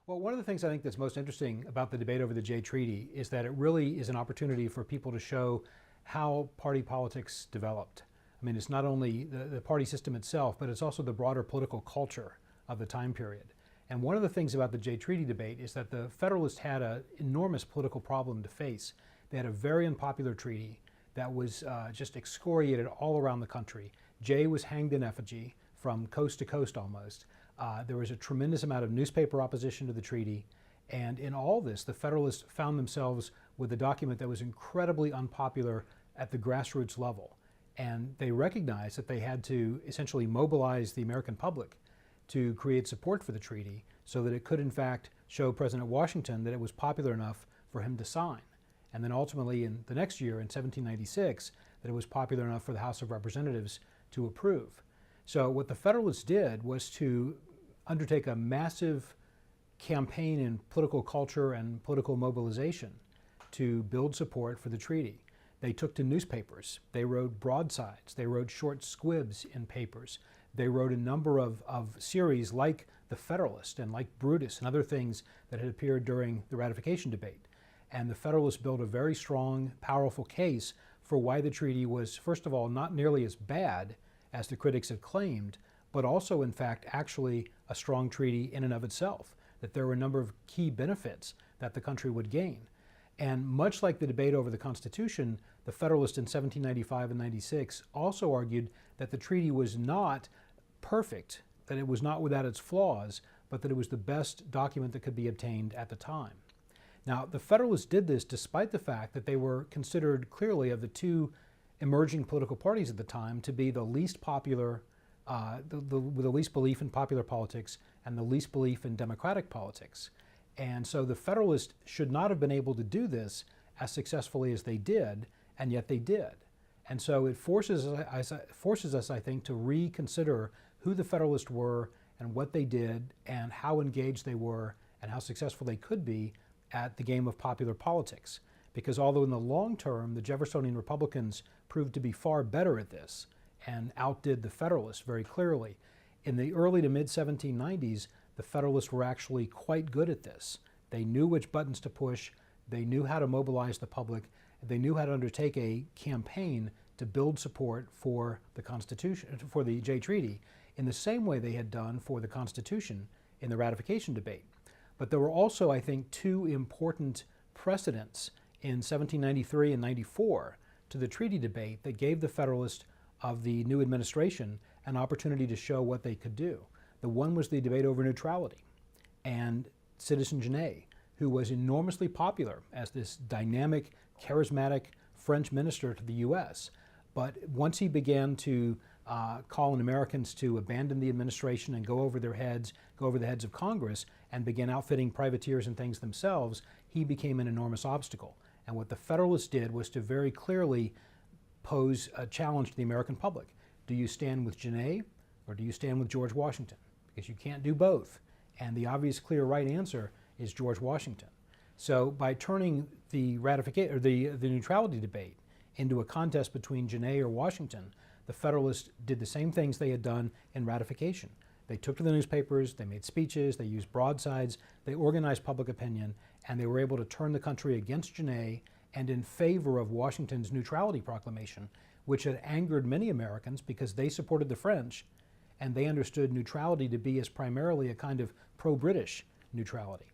Well, one of the things I think that's most interesting about the debate over the Jay Treaty is that it really is an opportunity for people to show how party politics developed. I mean, it's not only the party system itself, but it's also the broader political culture of the time period. And one of the things about the Jay Treaty debate is that the Federalists had an enormous political problem to face. They had a very unpopular treaty that was just excoriated all around the country. Jay was hanged in effigy from coast to coast almost. There was a tremendous amount of newspaper opposition to the treaty. And in all this, the Federalists found themselves with a document that was incredibly unpopular at the grassroots level. And they recognized that they had to essentially mobilize the American public to create support for the treaty so that it could in fact show President Washington that it was popular enough for him to sign. And then ultimately in the next year, in 1796, that it was popular enough for the House of Representatives to approve. So what the Federalists did was to undertake a massive campaign in political culture and political mobilization to build support for the treaty. They took to newspapers. They wrote broadsides. They wrote short squibs in papers. They wrote a number of series like The Federalist and like Brutus and other things that had appeared during the ratification debate. And the Federalists built a very strong, powerful case for why the treaty was, first of all, not nearly as bad as the critics had claimed, but also, in fact, actually a strong treaty in and of itself, that there were a number of key benefits that the country would gain. And much like the debate over the Constitution, the Federalists in 1795 and 96 also argued that the treaty was not perfect, that it was not without its flaws, but that it was the best document that could be obtained at the time. Now, the Federalists did this despite the fact that they were considered clearly of the two emerging political parties at the time to be the least popular, with the least belief in popular politics and the least belief in democratic politics. And so the Federalists should not have been able to do this as successfully as they did, and yet they did. And so it forces us, I think, to reconsider who the Federalists were and what they did and how engaged they were and how successful they could be at the game of popular politics. Because although in the long term, the Jeffersonian Republicans proved to be far better at this and outdid the Federalists very clearly, in the early to mid-1790s, the Federalists were actually quite good at this. They knew which buttons to push, they knew how to mobilize the public, they knew how to undertake a campaign to build support for the Constitution, for the Jay Treaty, in the same way they had done for the Constitution in the ratification debate. But there were also, I think, two important precedents in 1793 and 94 to the treaty debate that gave the Federalists of the new administration an opportunity to show what they could do. The one was the debate over neutrality, and Citizen Genet, who was enormously popular as this dynamic, charismatic French minister to the U.S. But once he began to call on Americans to abandon the administration and go over the heads of Congress and begin outfitting privateers and things themselves, he became an enormous obstacle. And what the Federalists did was to very clearly pose a challenge to the American public. Do you stand with Genet or do you stand with George Washington? Because you can't do both. And the obvious, clear, right answer is George Washington. So by turning the neutrality debate into a contest between Genet or Washington, the Federalists did the same things they had done in ratification. They took to the newspapers, they made speeches, they used broadsides, they organized public opinion, and they were able to turn the country against Genet and in favor of Washington's neutrality proclamation, which had angered many Americans because they supported the French and they understood neutrality to be as primarily a kind of pro-British neutrality.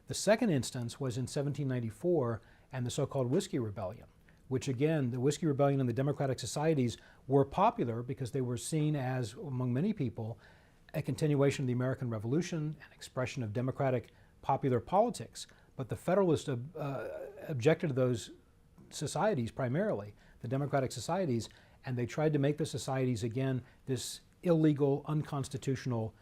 The second instance was in 1794 and the so-called Whiskey Rebellion, which again, the Whiskey Rebellion and the Democratic Societies were popular because they were seen as, among many people, a continuation of the American Revolution, an expression of democratic popular politics. But the Federalists objected to those societies primarily, the democratic societies, and they tried to make the societies again this illegal, unconstitutional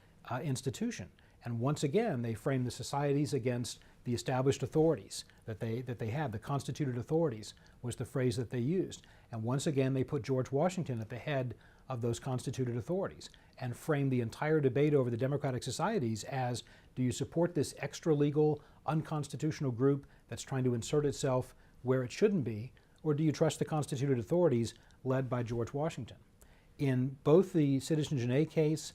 institution. And once again, they framed the societies against the established authorities that they had. The constituted authorities was the phrase that they used. And once again, they put George Washington at the head of those constituted authorities and framed the entire debate over the democratic societies as, do you support this extra-legal, unconstitutional group that's trying to insert itself where it shouldn't be, or do you trust the constituted authorities led by George Washington? In both the Citizen Genet case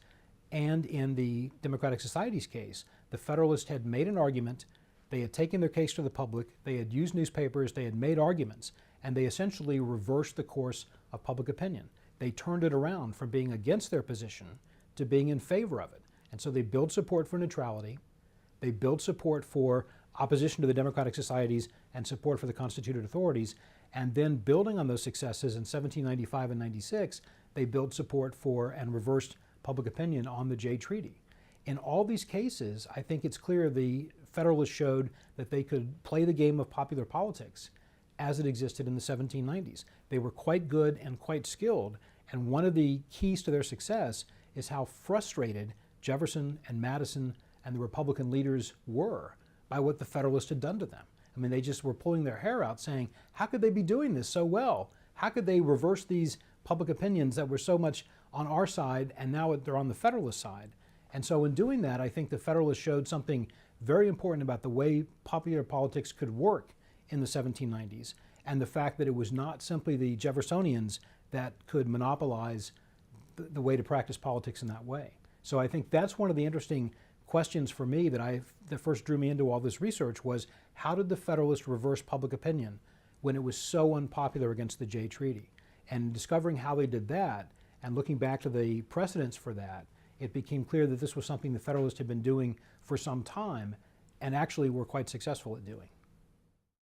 and in the Democratic Societies case, the Federalists had made an argument, they had taken their case to the public, they had used newspapers, they had made arguments, and they essentially reversed the course of public opinion. They turned it around from being against their position to being in favor of it. And so they built support for neutrality, they built support for opposition to the democratic societies and support for the constituted authorities, and then building on those successes in 1795 and 96, they built support for and reversed public opinion on the Jay Treaty. In all these cases, I think it's clear the Federalists showed that they could play the game of popular politics as it existed in the 1790s. They were quite good and quite skilled, and one of the keys to their success is how frustrated Jefferson and Madison and the Republican leaders were by what the Federalists had done to them. I mean, they just were pulling their hair out saying, how could they be doing this so well? How could they reverse these public opinions that were so much on our side and now they're on the Federalist side? And so in doing that, I think the Federalists showed something very important about the way popular politics could work in the 1790s, and the fact that it was not simply the Jeffersonians that could monopolize the way to practice politics in that way. So I think that's one of the interesting questions for me that first drew me into all this research was, how did the Federalists reverse public opinion when it was so unpopular against the Jay Treaty? And discovering how they did that and looking back to the precedents for that, it became clear that this was something the Federalists had been doing for some time and actually were quite successful at doing.